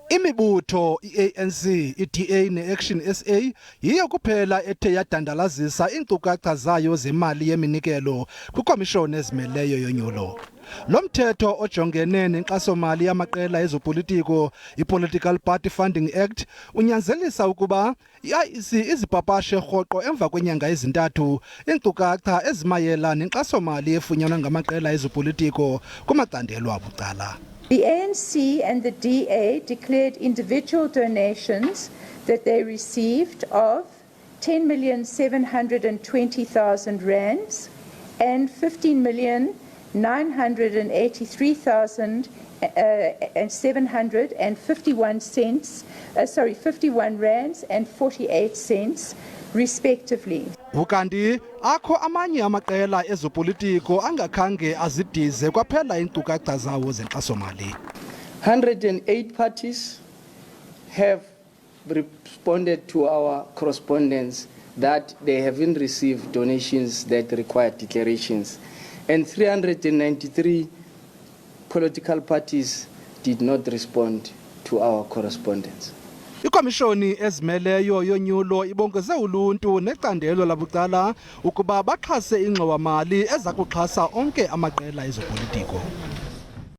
Imibutho iANC, iDA neActionSA yiyo kuphela ethe yadandalazisa iinkcukacha zayo zemali yeminikelo kwikomishoni ezimeleyo yonyulo. Lo mthetho ojongene nenkxaso-mali yamaqela ezopolitiko, i-Political Party Funding Act, unyanzelisa ukuba i-IEC izipapashe rhoqo emva kwenyanga ezintathu iinkcukacha ezimayela nenkxaso-mali efunyanwa ngamaqela ezopolitiko kumacandelo abucala. The ANC and the DA declared individual donations that they received of 10,720,000 rands and 51 rands and 48 cents respectively. Ukanti akho amanye amaqela ezopolitiko angakhange azidize kwaphela iinkcukacha zawo zenkxaso-mali. 108 parties have responded to our correspondence that they haven't received donations that require declarations, and 393 political parties did not respond to our correspondence. Ikomishoni ezimeleyo yonyulo ibongeze uluntu necandelo labucala ukuba baxhase ingxowa-mali eza kuxhasa onke amaqela ezopolitiko.